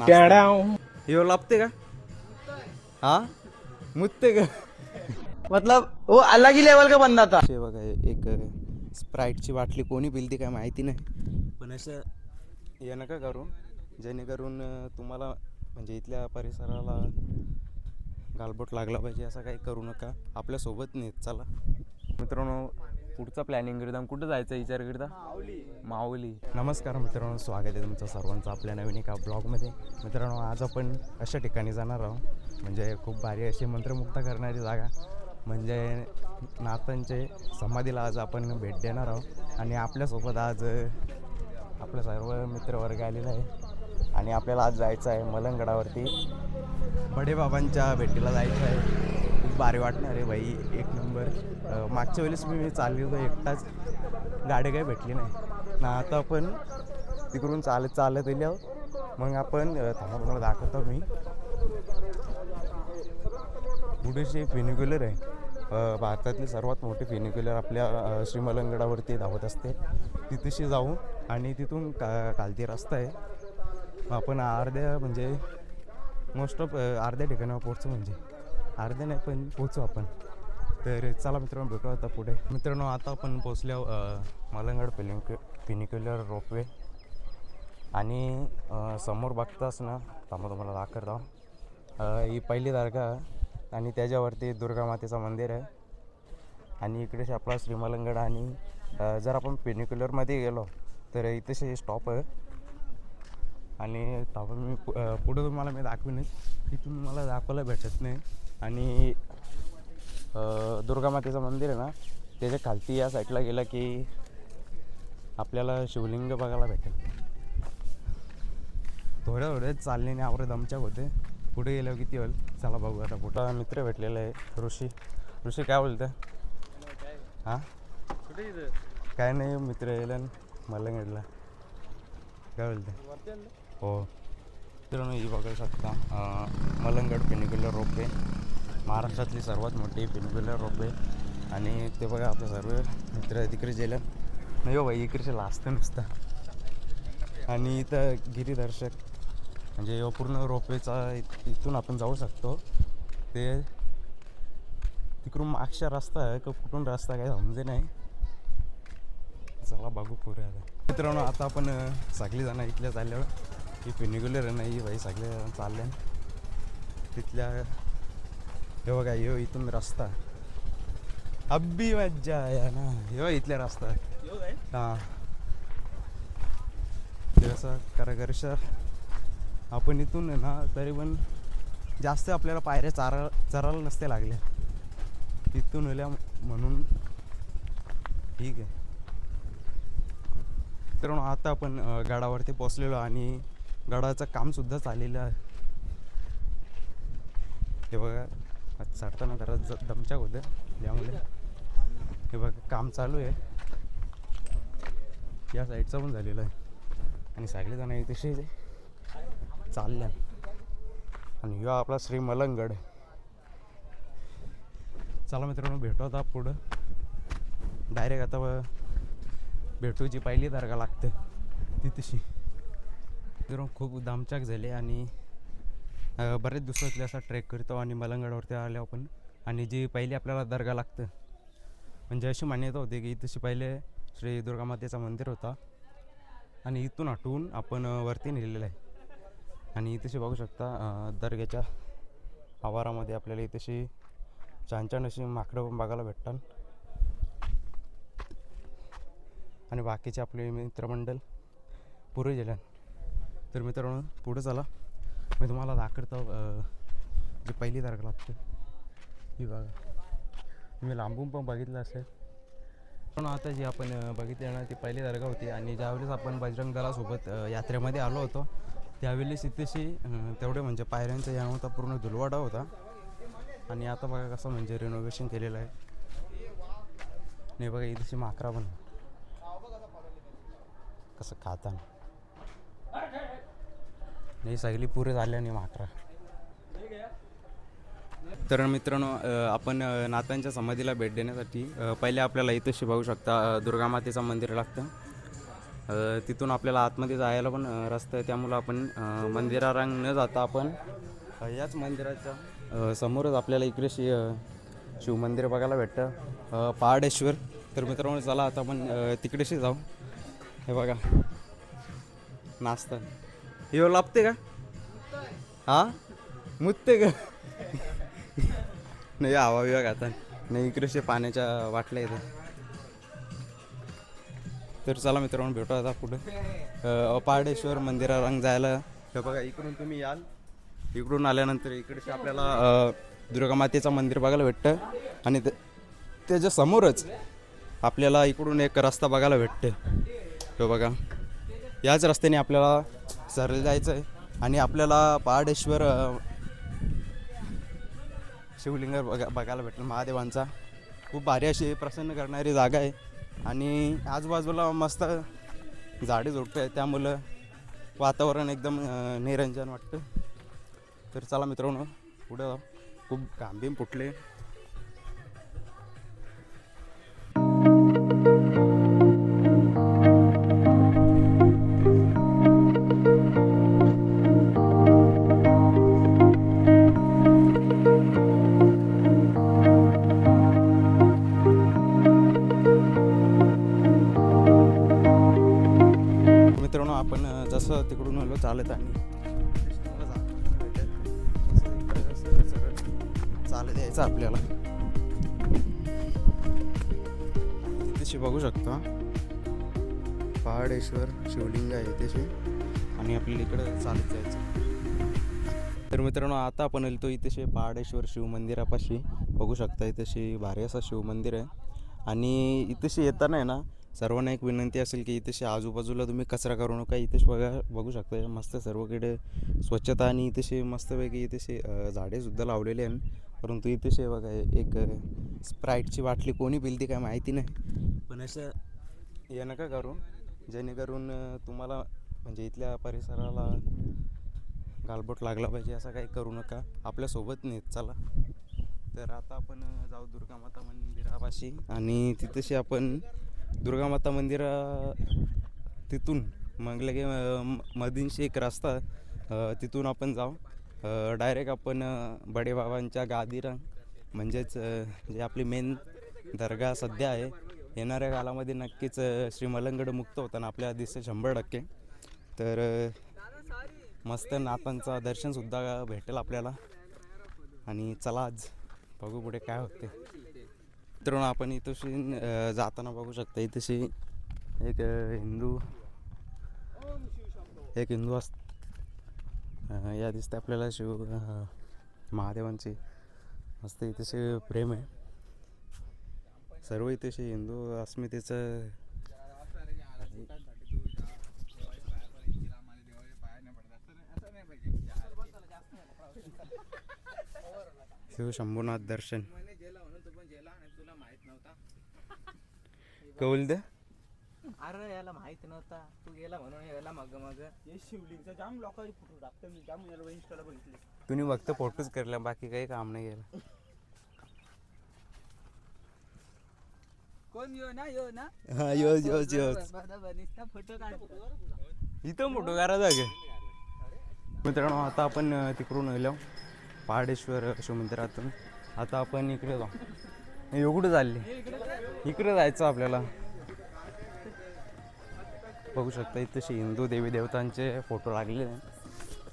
यो लापते का? हा मुत्ते का? मतलब वो अलग ही लेवल का बंदा था। हे बघा एक स्प्राईटची बाटली कोणी पिलती काय माहिती नाही, पण असं हे नका करू जेणेकरून तुम्हाला म्हणजे इथल्या परिसराला गालबोट लागला पाहिजे, असं काही करू नका. आपल्यासोबत नेत चला मित्रांनो. पुढचा प्लॅनिंग करता कुठं जायचं विचार करता? माऊली. नमस्कार मित्रांनो, स्वागत आहे तुमचं सर्वांचं आपल्या नवीन एका ब्लॉगमध्ये. मित्रांनो आज आपण अशा ठिकाणी जाणार आहोत म्हणजे खूप भारी अशी मंत्रमुग्ध करणारी जागा म्हणजे नाथांचे समाधीला आज आपण भेट देणार आहोत. आणि आपल्यासोबत आज आपल्या सर्व मित्रवर्ग आलेला आहे आणि आपल्याला आज जायचं आहे मलंगडावरती बडेबाबांच्या भेटीला जायचं आहे. खूप भारी वाटणार आहे भाई, एक नंबर. मागच्या वेळेस मी चालली होतो एकटाच, गाडी काही भेटली नाही ना. आता आपण तिकडून चालत येईल मग आपण थांबा तुम्हाला दाखवतो मी. पुढेशी फिनिक्युलर आहे, भारतातली सर्वात मोठी फिनिक्युलर आपल्या श्रीमलंगडावरती धावत असते. तिथेशी जाऊ आणि तिथून खालती रस्ता आहे. आपण अर्ध्या म्हणजे मोस्ट ऑफ अर्ध्या ठिकाणावर पोहोचू, म्हणजे अर्ध्या नाही पण पोचू आपण. तर चला मित्रांनो भेटू आता पुढे. मित्रांनो आता आपण पोचल्यावर मलंगड फिनिक्युलर रोपवे आणि समोर बघताच ना, थांबा तुम्हाला दाखवतो. ही पहिली दर्गा आणि त्याच्यावरती दुर्गा मातेचं मंदिर आहे आणि इकडेच आपला श्रीमलंगड. आणि जर आपण फिनिक्युलरमध्ये गेलो तर इथेच स्टॉप आहे आणि थांबा मी पुढं तुम्हाला मी दाखवीनच, तिथून मला दाखवायला भेटत नाही. आणि दुर्गा मातेचं मंदिर आहे ना, त्याच्या खालती या साईडला गेला की आपल्याला शिवलिंग बघायला भेटेल. थोड्या चालण्याने आवरे दमचाक होते. पुढे गेल्यावर किती होईल चला बघू. आता पुढं मित्र भेटलेला आहे ऋषी काय बोलतं? हां काय नाही, मित्र येईल मलंगडला, काय बोलतं? हो मित्रांनो ही बघू शकता मलंगड फिनिक्युलर रोपवे, महाराष्ट्रातली सर्वात मोठी फिनिक्युलर रोपवे. आणि ते बघा आपले सर्व मित्र तिकडे गेलं नाही हो बाई, इकडचे लाजतं नुसतं. आणि इथं गिरीदर्शक म्हणजे पूर्ण रोपवेचा इथून आपण जाऊ शकतो. ते तिकडून मागचा रस्ता आहे का कुठून रस्ता काय समजे नाही, चला बघू पुढे. आता मित्रांनो आता आपण सगळी जण इथल्या चालल्यावर ही फिनिक्युलर आहे नाही बाई, सगळे चालले तिथल्या. हे बघा हे इथून रस्ता अब्बी मज्जा आहे ना, हे इथल्या रस्ता. हां ते असं करा घरशा आपण इथून आहे ना, तरी पण जास्त आपल्याला पायऱ्या चरायला नसते लागल्या इथून होल्या म्हणून ठीक आहे. तर आता आपण गडावरती पोचलेलो आणि गडाचं कामसुद्धा चाललेलं आहे. हे बघा चढताना जरा दमचाक होतं त्यामुळे. हे बघा काम चालू आहे, या साईडचं पण झालेलं आहे आणि सगळेजण तसे चालल्या. आणि ह्यो आपला श्री मलंगड. चला मित्रांनो भेटू आता पुढं. डायरेक्ट आता भेटूची पहिली दर्गा लागते तिथेशी. मित्रांनो खूप दमचाक झाले आणि बरेच दिवसातले असा ट्रेक करतो आणि मलंगडावरती आले आपण. आणि जी पहिली आपल्याला दर्गा लागतं म्हणजे अशी मान्यता होती की इथेशी पहिले श्री दुर्गा मातेचं मंदिर होता आणि इथून हटवून आपण वरती नेलेलं आहे. आणि इथेशी बघू शकता दर्ग्याच्या आवारामध्ये आपल्याला इथेशी छान छान अशी माकडं पण बघायला भेटतात. आणि बाकीचे आपले मित्रमंडळ पुढे गेल्या. तर मित्रांनो पुढे चला, मी तुम्हाला दाखवतो जी पहिली दर्गा लागते ही बघा. तुम्ही लांबून पण बघितलं असेल पण आता जी आपण बघितली ना ती पहिली दर्गा होती. आणि ज्यावेळेस आपण बजरंग दलासोबत यात्रेमध्ये आलो होतो त्यावेळेस इथेशी तेवढे म्हणजे पायऱ्यांचा या नव्हता, पूर्ण धुलवाडा होता. आणि आता बघा कसं म्हणजे रिनोव्हेशन केलेलं आहे. नाही बघा इथेशी माकरा पण कसं खाताना नाही सगळी पुरे झाले आणि माकरा. तर मित्रांनो आपण नाथांच्या समाधीला भेट देण्यासाठी पहिले आपल्याला इथेशी बघू शकता दुर्गा मातेचं मंदिर लागतं. तिथून आपल्याला आतमध्ये जायला पण रस्ता आहे, त्यामुळं आपण मंदिरारांग न जाता आपण याच मंदिराच्या समोरच आपल्याला इकडे शिवमंदिर बघायला भेटतं पहाडेश्वर. तर मित्रांनो चला आता आपण तिकडेशी जाऊ. हे बघा नाश्ता हे लाभते का? हां मुतते का? नाही हवा विभाग आता नाही, इकडेशी पाण्याच्या बाटल्या येतात. तर चला मित्रांनो भेटू आता पुढं पहाडेश्वर मंदिराला जायला. हे बघा इकडून तुम्ही याल, इकडून आल्यानंतर इकडचे आपल्याला दुर्गा मातेचं मंदिर बघायला भेटतं आणि त्याच्या समोरच आपल्याला इकडून एक रस्ता बघायला भेटते. तो बघा याच रस्त्याने आपल्याला सरळ जायचं आहे आणि आपल्याला पहाडेश्वर शिवलिंग बघायला भेटेल महादेवांचा. खूप भारी अशी प्रसन्न करणारी जागा आहे आणि आजूबाजूला मस्त झाडे झुडपे आहेत, त्यामुळं वातावरण एकदम निरंजन वाटतं. तर चला मित्रांनो पुढं खूप घांबीम फुटले. मित्रांनो आपण जसं तिकडून आलो चालत आणि चालत यायचं आपल्याला. तिथे बघू शकता पहाडेश्वर शिवलिंग आहे तिथे आणि आपल्याला इकडं चालत जायचं. तर मित्रांनो आता आपण आलो इथे पहाडेश्वर शिवमंदिरापाशी. बघू शकता इथे भारी असं शिवमंदिर आहे आणि इथे येताना आहे ना सर्वांना एक विनंती असेल की इथे आजूबाजूला तुम्ही कचरा करू नका. इथे बघू शकता मस्त सर्वकडे स्वच्छता आणि इथे मस्तपैकी इथे झाडेसुद्धा लावलेले आहेत. परंतु इथे बघा एक स्प्राईटची बाटली कोणी पिलती काय माहिती नाही, पण असं हे नका करू जेणेकरून तुम्हाला म्हणजे इथल्या परिसराला गालबोट लागला पाहिजे, असं काही करू नका. आपल्यासोबत नेत चला. तर आता आपण जाऊ दुर्गामाता मंदिरापाशी आणि तिथेशी आपण दुर्गामाता मंदिरा तिथून मग लगे मधीनशी एक रस्ता तिथून आपण जाऊ डायरेक्ट आपण बडेबाबांच्या गादीला, म्हणजेच जे आपली मेन दर्गा सध्या आहे. येणाऱ्या कालामध्ये नक्कीच श्री मलंगड मुक्त होताना आपल्याला दिसते 100%. तर मस्त नाथांचं दर्शनसुद्धा भेटेल आपल्याला आणि चला आज बघू पुढे काय होते. मित्रांनो आपण इथंशी जाताना बघू शकता इथेशी एक हिंदू या दिसते आपल्याला शिव महादेवांची मस्त इथेशी प्रेम आहे. सर्व इथेशी हिंदू अस्मितेचं शिव शंभूनाथ दर्शन कौल दे. अरे याला माहित नव्हता, तू गेला म्हणून याला मग हे शिवलिंगचा जाम लोकांनी फोटो टाकतो. मी जाम याला इंस्टाला बघितले. तुम्ही फक्त फोटोच करला, बाकी काही काम नाही केलं. कोण यो ना हा योज फोटो काढ. इथं फोटो करायचा गे. मित्रांनो आता आपण तिकडून आलो पहाडेश्वर शिवमंदिरातून. आता आपण इकडे जाऊ. एवढं चालले इकडे जायचं आपल्याला. बघू शकता इथे हिंदू देवी देवतांचे फोटो लागले.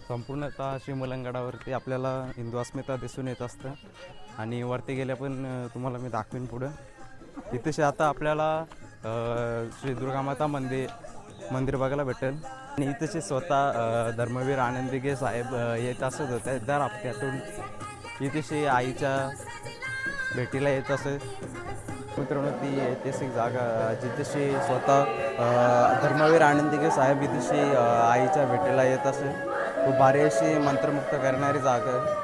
संपूर्णतः श्रीमलंगडावरती आपल्याला हिंदू अस्मिता दिसून येत असतं आणि वरती गेल्या पण तुम्हाला मी दाखवीन पुढं. इथे आता आपल्याला श्री दुर्गामाता मंदिर बघायला भेटेल आणि इथे स्वतः धर्मवीर आनंदीगे साहेब येत असत होते दर हप्त्यातून. इथे आईच्या भेटीला येत असे. मित्रांनो ती ऐतिहासिक जागा जिथे स्वतः धर्मवीर आनंदीगे साहेब इथे आईच्या भेटीला येत असे. खूप भारी अशी मंत्रमुक्त करणारी जागा आहे.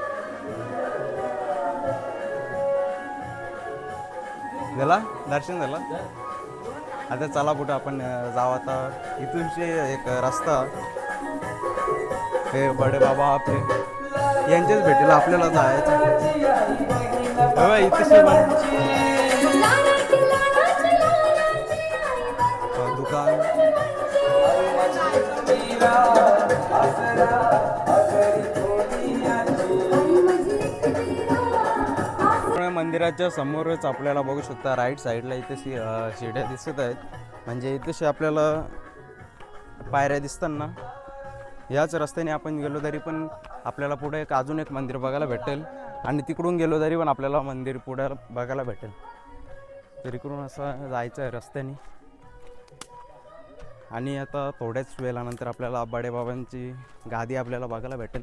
झाला दर्शन झालं. आता चला कुठं आपण जाऊ. आता इथूनशी एक रस्ता हे बडे बाबा आपले यांच्याच भेटीला आपल्याला जायचं. इथे दुकान मंदिराच्या समोरच आपल्याला बघू शकता राईट साईडला इथे शिड्या दिसत आहेत. म्हणजे इथेशी आपल्याला पायऱ्या दिसताना याच रस्त्याने आपण गेलो तरी पण आपल्याला पुढे अजून एक मंदिर बघायला भेटेल आणि तिकडून गेलो तरी पण आपल्याला मंदिर पुढे बघायला भेटेल. तर इकडून असं जायचं आहे रस्त्याने. आणि आता थोड्याच वेळानंतर आपल्याला बडेबाबांची गादी आपल्याला बघायला भेटेल.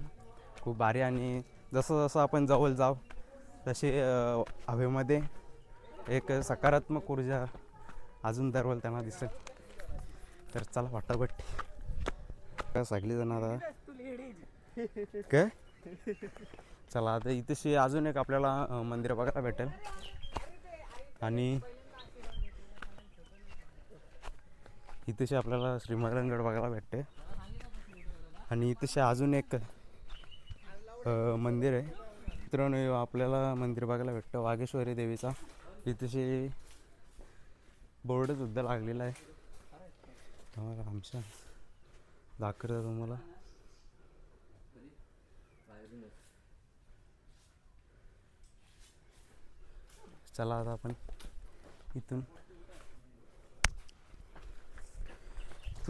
खूप भारी. आणि जसं जसं आपण जवळ जाऊ तसे हवेमध्ये एक सकारात्मक ऊर्जा अजून दरवळ त्यांना दिसेल. तर चला फटाफट काय सगळी जण आता काय चला आता इथेशी अजून एक आपल्याला मंदिर बघायला भेटेल. आणि इथेशी आपल्याला श्रीमंगळगड बघायला भेटते. आणि इथेशी अजून एक मंदिर आहे मित्रांनो, आपल्याला मंदिर बघायला भेटतं वागेश्वरी देवीचा. इथेशी बोर्ड सुद्धा लागलेला आहे. आमच्या दाखवतो तुम्हाला. चला आता आपण इथून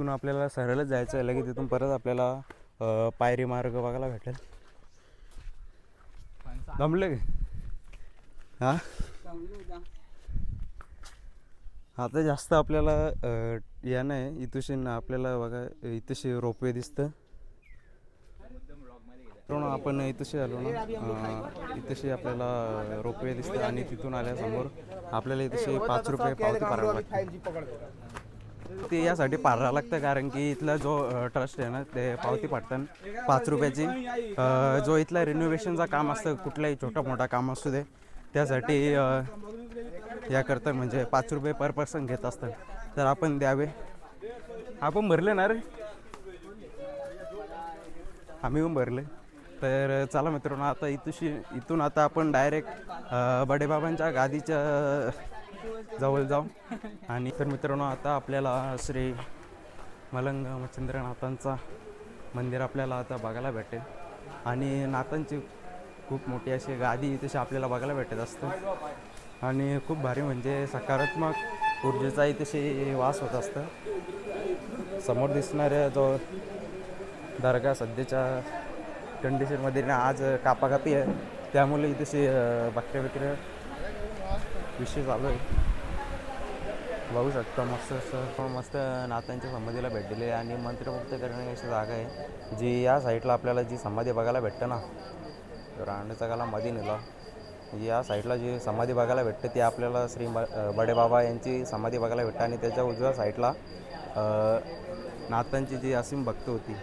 आपल्याला सरळच जायचं आहे. लगेच तिथून परत आपल्याला पायरी मार्ग बघायला भेटेल. जमलं का? हां आता जास्त आपल्याला या नाही इथूशी आपल्याला बघा इथेशी रोपवे दिसतं. आपण इथेशी आलो ना, इथेशी आपल्याला रोपवे दिसतं. आणि तिथून आल्यासमोर आपल्याला इथेशी 5 रुपये पावती भरावं लागतं. ते यासाठी भरावं लागतं कारण की इथला जो ट्रस्ट आहे ना ते पावती पाडतात 5 रुपयाची. जो इथला रिनोव्हेशनचा काम असतं कुठलाही छोटा मोठा काम असू दे त्यासाठी याकरता म्हणजे 5 रुपये पर पर्सन घेत असतात. तर आपण द्यावे. आपण भरले ना रे, आम्ही पण भरले. तर चला मित्रांनो आता इथून आता आपण डायरेक्ट बडेबाबांच्या गादीच्या जवळ जाऊ. आणि तर मित्रांनो आता आपल्याला श्री मलंग मच्छिंद्रनाथांचा मंदिर आपल्याला आता बघायला भेटेल. आणि नाथांची खूप मोठी अशी गादी तशी आपल्याला बघायला भेटत असते. आणि खूप भारी म्हणजे सकारात्मक ऊर्जेचाही तशी वास होत असतं. समोर दिसणाऱ्या जो दर्गा सध्याच्या कंडिशनमध्ये ना आज कापाकापी आहे त्यामुळे इथे बकऱ्या विषय चालू आहे. बघू शकता मस्त नाथांच्या समाधीला भेट दिली. आणि मंत्रमुक्त करण्याची अशी जागा आहे जी या साईडला आपल्याला जी समाधी बघायला भेटतं ना, रांडेचा गाला मध्ये नेला या साईडला जी समाधी बघायला भेटते ती आपल्याला श्री बडेबाबा यांची समाधी बघायला भेटते. आणि त्याच्या उजव्या साईडला नाथांची जी असीम भक्त होती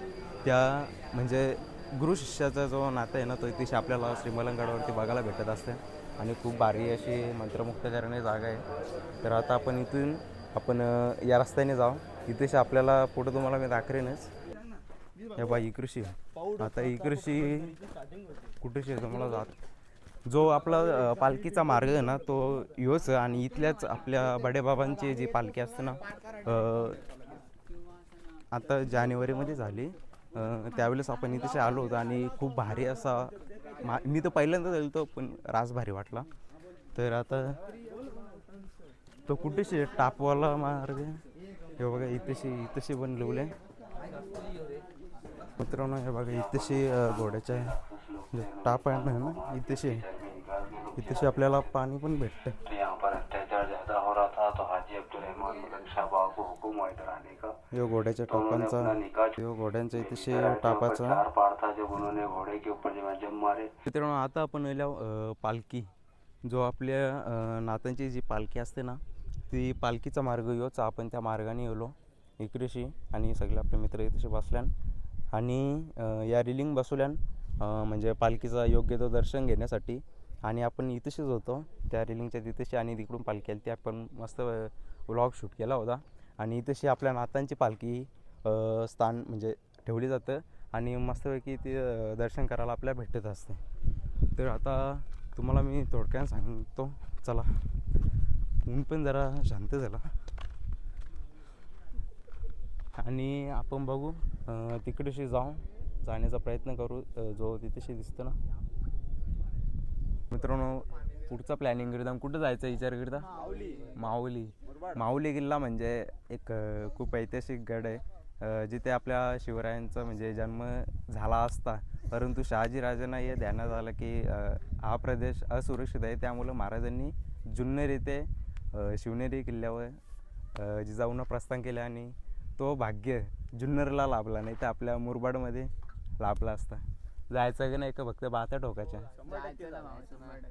त्या म्हणजे गुरु शिष्याचा जो नातं आहे ना तो इथे आपल्याला श्रीमलंगडावरती बघायला भेटत असते. आणि खूप भारी अशी मंत्रमुक्त करण्याची जागा आहे. तर आता आपण या रस्त्याने जाऊ. इथेशी आपल्याला पुढं तुम्हाला मी दाखवेनच. हे बा ही कृषी आता ही कृषी कुठेशी तुम्हाला जात जो आपला पालखीचा मार्ग आहे ना तो योच. आणि इथल्याच आपल्या बडेबाबांची जी पालखी असते ना आता जानेवारीमध्ये झाली त्यावेळेस आपण इथे आलो होतो. आणि खूप भारी असा मी तर पहिल्यांदा गेलो होतो पण रास भारी वाटला. तर आता तो कुठेशी टापवाला मार्ग हे बघा इथेशी पण लिवले मित्रांनो. हे बघा इथेशी घोड्याच्या टाप आहे ना इथेशी आपल्याला पाणी पण भेटतं. यो घोड्याच्या टापांचा घोड्यांचा इथेशी टापाचा मित्रांनो. आता आपण पालखी जो आपल्या नाथांची जी पालखी असते ना ती पालखीचा मार्ग योच. आपण त्या मार्गाने गेलो इकडेशी आणि सगळे आपले मित्र इथेशी बसल्यान आणि या रिलिंग बसवल्यान म्हणजे पालखीचा योग्य तो दर्शन घेण्यासाठी. आणि आपण इथेशीच होतो त्या रिलिंगच्या तिथेशी आणि तिकडून पालखी आली ती आपण मस्त व्लॉग शूट केला होता. आणि इथेशी आपल्या नाथांची पालखी स्थान म्हणजे ठेवली जातं आणि मस्तपैकी ती दर्शन करायला आपल्याला भेटत असते. तर आता तुम्हाला मी थोडक्यात सांगतो. चला ऊन पण जरा शांत झाला आणि आपण बघू तिकडेशी जाऊ जाण्याचा प्रयत्न करू जो तिथेशी दिसतो ना. मित्रांनो पुढचा प्लॅनिंग करता कुठं जायचा विचार करता. माऊली किल्ला म्हणजे एक खूप ऐतिहासिक गड आहे जिथे आपल्या शिवरायांचा म्हणजे जन्म झाला असता, परंतु शहाजीराजांना हे ध्यानात आलं की हा प्रदेश असुरक्षित आहे, त्यामुळं महाराजांनी जुन्नर येथे शिवनेरी किल्ल्यावर जिजाऊंना प्रस्थान केले आणि तो भाग्य जुन्नरला लाभला, नाही तर आपल्या मुरबाडमध्ये लाभला असता. जायचं की नाही का फक्त बाता ठोकायच्या.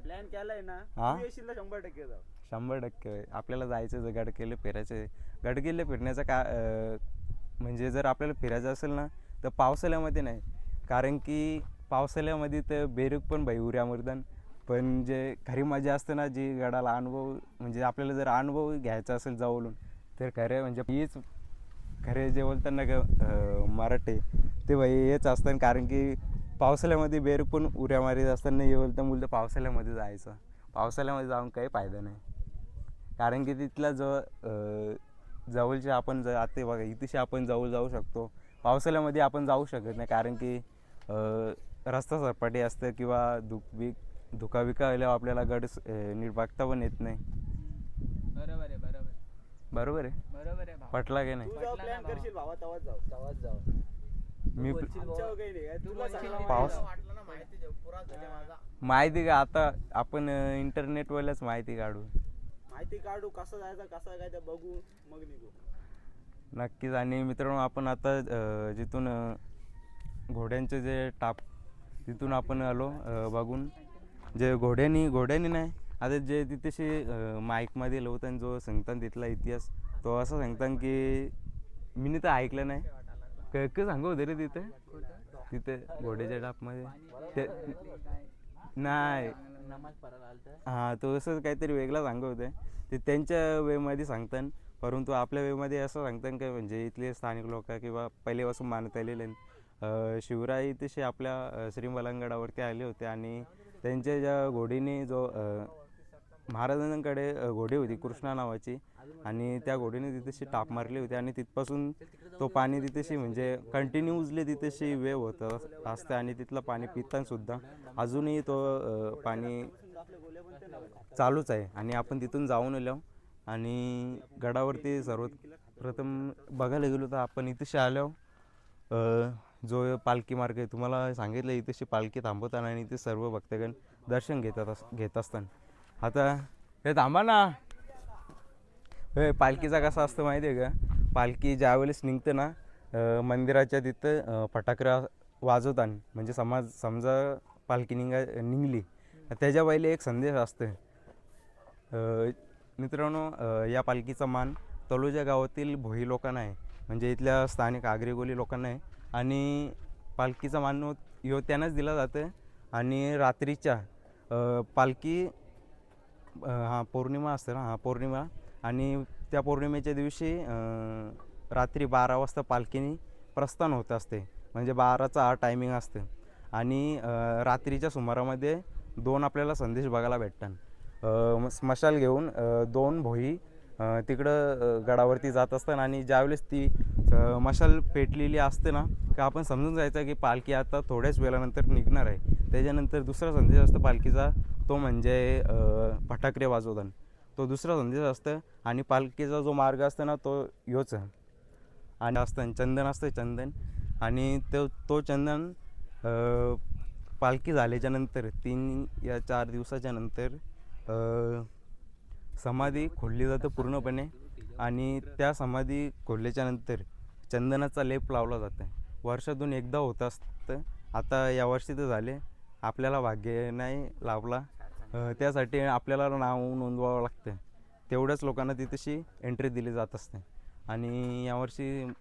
प्लॅन केलाय ना, हा? तू येशील ना 100% जाऊ. 100% आपल्याला जायचं गडकिल्ले फिरायचे. गडकिल्ले फिरण्याचं का म्हणजे जर आपल्याला फिरायचं असेल ना तर पावसाळ्यामध्ये नाही, कारण की पावसाळ्यामध्ये तर बेरूक पण उऱ्या मर्दन, पण जे खरी मजा असते ना जी गडाला अनुभव म्हणजे आपल्याला जर अनुभव घ्यायचा असेल जवळून तर खरे म्हणजे हीच खरे जे बोलतात ना का मराठी ते हेच असतं. कारण की पावसाळ्यामध्ये बेरूक पण उऱ्या मारीत असताना हे बोलतं पावसाळ्यामध्ये जायचं. पावसाळ्यामध्ये जाऊन काही फायदा नाही, कारण की तिथला जवळचे आपण आता बघा इथेशी आपण जवळ जाऊ शकतो, पावसाळ्यामध्ये आपण जाऊ शकत नाही, कारण की रस्ता सरपाटी असतं किंवा धुकाबिका आल्यावर आपल्याला गड नीट बघता पण येत नाही. बरोबर आहे. पटला की नाही. तू जाऊ प्लॅन करशील भावा तेव्हाच जाऊ. मी आमच्यावर काही नाही, तुला चांगला पाऊस वाटलं ना माहिती देऊ पुरा झाले माझा. माहिती का आता आपण इंटरनेटवरच माहिती काढू. माहिती काढू कसं जायचं कसं काय ते बघू मग निघू. नक्कीच. आणि मित्रांनो आपण आता जिथून घोड्यांचे जे तिथून आपण आलो बघून जे घोड्यानी नाही, आता जे तिथेशी माईकमध्ये लावतात जो सांगतात तिथला इतिहास, तो असं सांगतात की मी तर ऐकलं नाही, काय सांगू होते रे तिथे घोड्याच्या टापमध्ये ते नाही. हां तो असं काहीतरी वेगळा सांगत होते ते त्यांच्या वेमध्ये सांगतात, परंतु आपल्या वेमध्ये असं सांगतात की म्हणजे इथले स्थानिक लोक किंवा पहिलेपासून मानत आलेले शिवराय तसे आपल्या श्रीमलंगडावरती आले होते आणि त्यांच्या ज्या घोडीने जो महाराजांकडे घोडी होती कृष्णा नावाची, आणि त्या घोडीने तिथेशी टाप मारली होती आणि तिथपासून तो पाणी तिथेशी म्हणजे कंटिन्यूसली तिथेशी वेव होत असते आणि तिथलं पाणी पितांसुद्धा अजूनही तो पाणी चालूच आहे. आणि आपण तिथून जाऊन आलो आणि गडावरती सर्वप्रथम बघायला गेलो तर आपण इथेशी आलो जो पालखी मार्ग आहे, तुम्हाला सांगितलं इथेशी पालखी थांबवताना आणि इथे सर्व भक्तगण दर्शन घेत असताना. आता हे थांबा ना, हे पालखीचा कसा असतं माहिती आहे का, पालखी ज्यावेळेस निघते ना मंदिराच्या तिथं फटाकरा वाजवताना म्हणजे समजा पालखी निघली त्याच्या पहिले एक संदेश असतो. मित्रांनो या पालखीचा मान तलोजा गावातील भोई लोकांना आहे, म्हणजे इथल्या स्थानिक आगरीगोली लोकांना आहे, आणि पालखीचा मान ह्यो त्यांनाच दिला जातं. आणि रात्रीच्या पालखी पौर्णिमा असते ना, पौर्णिमा, आणि त्या पौर्णिमेच्या दिवशी रात्री 12 वाजता पालखीने प्रस्थान होत असते, म्हणजे 12चा हा टायमिंग असते. आणि रात्रीच्या सुमारामध्ये 2 आपल्याला संदेश बघायला भेटतात. स्मशाल घेऊन 2 भोई तिकडं गडावरती जात असतात आणि ज्यावेळेस ती मशाल पेटलेली असते ना का आपण समजून जायचं की पालखी आता थोड्याच वेळानंतर निघणार आहे. त्याच्यानंतर दुसरा संदेश असतो पालखीचा, तो म्हणजे फटाके वाजवताना तो दुसरा संदेश असतं. आणि पालखीचा जो मार्ग असतो ना तो ह्योच आणि असतं चंदन असतं चंदन, आणि तो चंदन पालखी झाल्याच्या नंतर 3 या 4 दिवसाच्या नंतर समाधी खोदली जातं पूर्णपणे, आणि त्या समाधी खोदल्याच्या नंतर चंदनाचा लेप लावला जातं. वर्षातून एकदा होत असतं. आता यावर्षी तर झाले, आपल्याला भाग्य नाही लाभला, त्यासाठी आपल्याला नाव नोंदवावं लागतं. तेवढ्याच लोकांना तिथेशी एंट्री दिली जात असते. आणि यावर्षी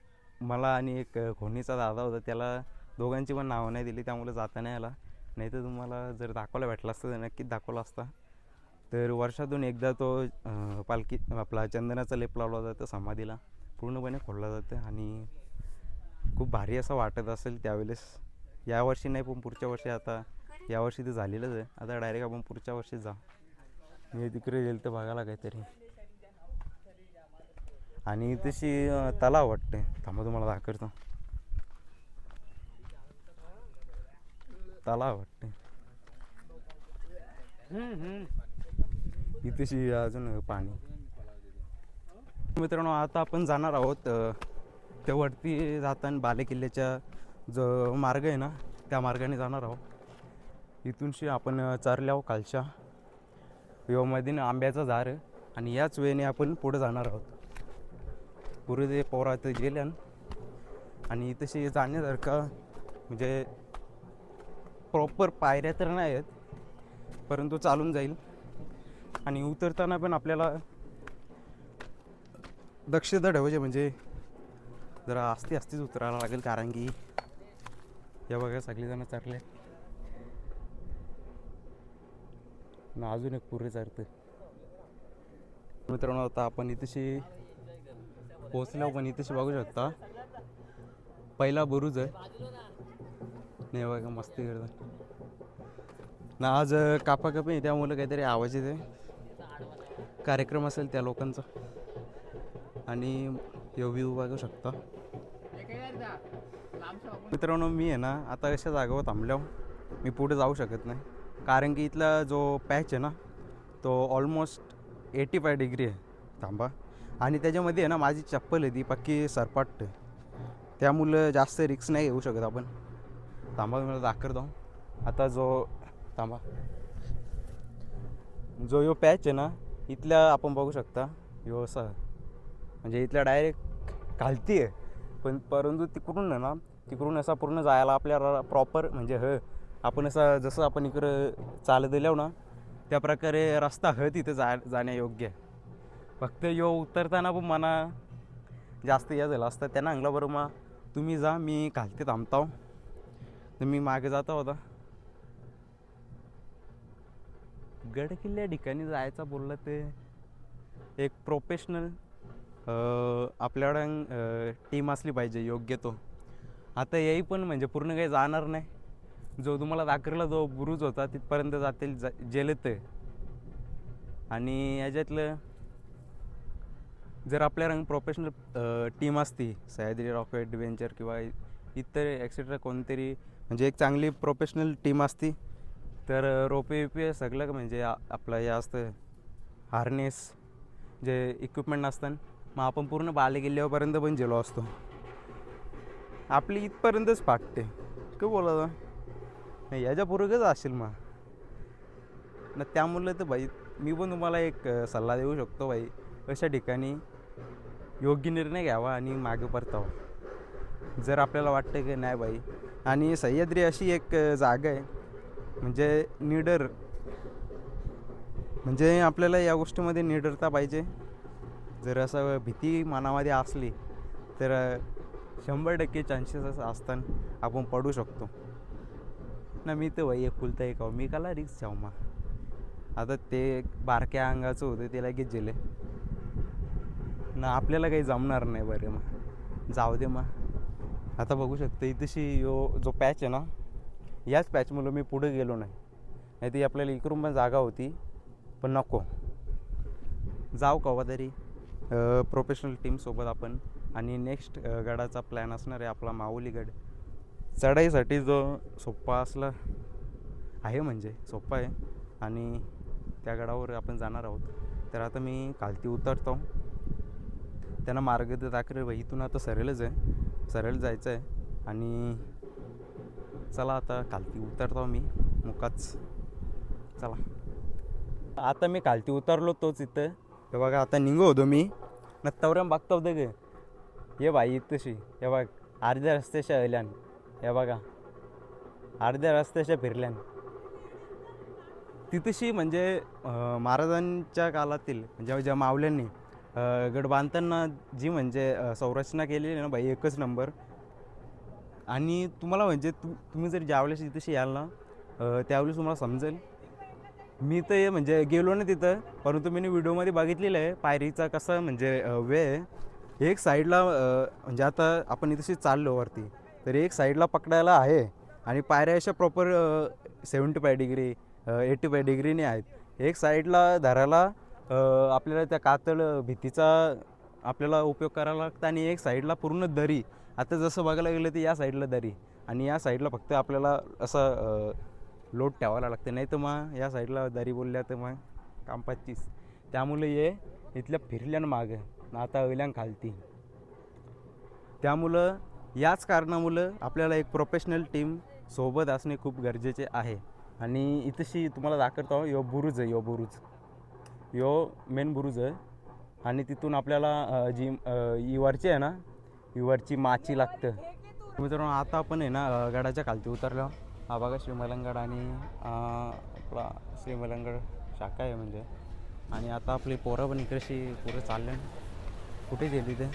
मला आणि एक खोनीचा दादा होता, त्याला दोघांची पण नावं नाही दिली, त्यामुळे जाता नाही आला, नाही तर तुम्हाला जर दाखवायला भेटला असतं तर नक्कीच दाखवला असता. तर वर्षातून एकदा तो पालखी आपला चंदनाचा लेप लावला जातं, समाधीला पूर्णपणे खोदला जातं आणि खूप भारी असं वाटत असेल त्यावेळेस. यावर्षी नाही पण पुढच्या वर्षी, आता यावर्षी तर झालेलंच आहे, आता डायरेक्ट आपण पुढच्या वर्षी जा. मी तिकडे गेलं तर बघायला काहीतरी, आणि तशी तलाव वाटते, थांबा तुम्हाला दाखवतो. तलाव वाटते इथेशी अजून पाणी. मित्रांनो आता आपण जाणार आहोत त्या वरती जाताना बालेकिल्ल्याच्या जो मार्ग आहे ना त्या मार्गाने जाणार आहोत. इथूनशी आपण चरल्यावर कालच्या योमधीन आंब्याचं झाड आणि याच वेळेने आपण पुढे जाणार आहोत. पुढे ते पोरात गेल्यान आणि तशी जाण्यासारखं म्हणजे प्रॉपर पायऱ्या तर नाही आहेत परंतु चालून जाईल. आणि उतरताना पण आपल्याला दक्षता ठेवायची म्हणजे जरा आस्तीच उतरायला लागेल कारण की या बघा सगळेजण चरले ना अजून एक पुरे चरतं. मित्रांनो आता आपण इथेशी पोचल्यावर पण इथेशी बघू शकता पहिला बुरुज आहे नाही बघा मस्ती करतात ना. आज कापाकापी त्यामुळे काहीतरी आवाज येते कार्यक्रम असेल त्या लोकांचा आणि यो व्ह्यू बघू शकता. मित्रांनो मी आहे ना आता अशा जागेवर थांबल्यावर मी पुढे जाऊ शकत नाही कारण की इथला जो पॅच आहे ना तो ऑलमोस्ट 85 डिग्री आहे थांबा आणि त्याच्यामध्ये आहे ना माझी चप्पल आहे ती पक्की सरपाट त्यामुळं जास्त रिक्स नाही घेऊ शकत आपण. थांबा मला दाखवतो आता जो थांबा जो यो पॅच आहे ना इथल्या आपण बघू शकता यो असा म्हणजे इथल्या डायरेक्ट खालती आहे पण परंतु तिकडून आहे ना तिकडून असा पूर्ण जायला आपल्याला प्रॉपर म्हणजे आपण असं जसं आपण इकडं चालत दिल्यावर ना त्या प्रकारे रस्ता तिथं जाण्यायोग्य आहे. फक्त यो उतरताना पण मना जास्त या झालं असतं त्यांना सांगलं बरं मग तुम्ही जा मी खालती थांबताव तर मी मागे जाता होता. गड किल्ल्या ठिकाणी जायचं बोललं ते एक प्रोफेशनल आपल्याकडं टीम असली पाहिजे योग्य तो. आता याही पण म्हणजे पूर्ण काही जाणार नाही. जो तुम्हाला दाखवला जो बुरुज होता तिथपर्यंत जातील जेलत आणि याच्यातलं जर आपल्या प्रोफेशनल टीम असती सह्याद्री रॉक ॲडव्हेंचर किंवा इतर एक्सेट्रा कोणतरी म्हणजे एक चांगली प्रोफेशनल टीम असती तर रोपे सगळं म्हणजे आपलं हे असतं हार्नेस जे इक्विपमेंट असतं मग आपण पूर्ण बालेकिल्ल्यापर्यंत पण गेलो असतो. आपली इथपर्यंतच फाटते का बोला नाही याच्या पुरगच असेल मग ना. त्यामुळे तर भाई मी पण तुम्हाला एक सल्ला देऊ शकतो भाई अशा ठिकाणी योग्य निर्णय घ्यावा आणि मागे परतावा जर आपल्याला वाटतं की नाही भाई. आणि सह्याद्री अशी एक जागा आहे म्हणजे निडर म्हणजे आपल्याला या गोष्टीमध्ये निडरता पाहिजे. जर असं भीती मनामध्ये असली तर 100% चान्सेस असतात आपण पडू शकतो ना. मी तर भाई एकुलता एक मी काला रिक्स जाऊ मग आता ते बारक्या अंगाचं होतं ते लगेच गेले ना आपल्याला काही जमणार नाही. बरं मग जाऊ दे मग. आता बघू शकतो इथेशी जो पॅच आहे ना याच पॅचमुळं मी पुढे गेलो नाही ती आपल्याला इकडून पण जागा होती पण नको जाऊ कवा तरी प्रोफेशनल टीमसोबत आपण. आणि नेक्स्ट गडाचा प्लॅन असणार आहे आपला माऊली गड. चढाईसाठी जो सोप्पा असला आहे म्हणजे सोप्पा आहे आणि त्या गडावर आपण जाणार आहोत. तर आता मी खालती उतरतो त्यांना मार्ग दाखवेल भाई इथून आता सरळ जायचं आहे आणि चला आता खालती उतरतो मी मुकाच. चला आता मी खालती उतरलो तोच इथं हे बघा. आता निघू होतो मी न तवऱ्याम बघता होतं गे ये बाई इथशी हे बघ अर्ध्या रस्त्याच्या आल्यान हे बघा अर्ध्या रस्त्याच्या फिरल्यान तिथशी म्हणजे महाराजांच्या काळातील म्हणजे ज्या मावल्यांनी गड बांधताना जी म्हणजे संरचना केलेली ना बाई एकच नंबर. आणि तुम्हाला म्हणजे तुम्ही जर ज्यावेळेस तिथेशी याल ना त्यावेळेस तुम्हाला समजेल. मी तर म्हणजे गेलो ना तिथं परंतु मी व्हिडिओमध्ये बघितलेलं आहे पायरीचा कसा म्हणजे वे एक साईडला म्हणजे आता आपण इथेशी चाललो वरती तर एक साईडला पकडायला आहे आणि पायऱ्या अशा प्रॉपर 75 डिग्री 85 डिग्रीने आहेत. एक साईडला धरायला आपल्याला त्या कातळ भीतीचा आपल्याला उपयोग करावा लागतं आणि एक साईडला पूर्ण दरी. आता जसं बघायला गेलं तर या साईडला दरी आणि या साईडला फक्त आपल्याला असं लोड ठेवायला लागते, नाही तर मग या साईडला दरी बोलल्या तर मग काम 25. त्यामुळे ये इथल्या फिरल्यानं मागं आता अवल्यान खालती. त्यामुळं याच कारणामुळं आपल्याला एक प्रोफेशनल टीम सोबत असणे खूप गरजेचे आहे. आणि इथंशी तुम्हाला दाखवतो यो बुरुज आहे, यो मेन बुरुज आहे. आणि तिथून आपल्याला जी इवरची आहे ना, इवरची माची लागतं. मित्रांनो आता आपण आहे ना गडाच्या खालती उतरलो. हा बघा श्रीमलंगड आणि आपला श्रीमलंगड शाखा आहे म्हणजे. आणि आता आपली पोरं पण इकडेशी पुढे चालले. कुठे गेली ते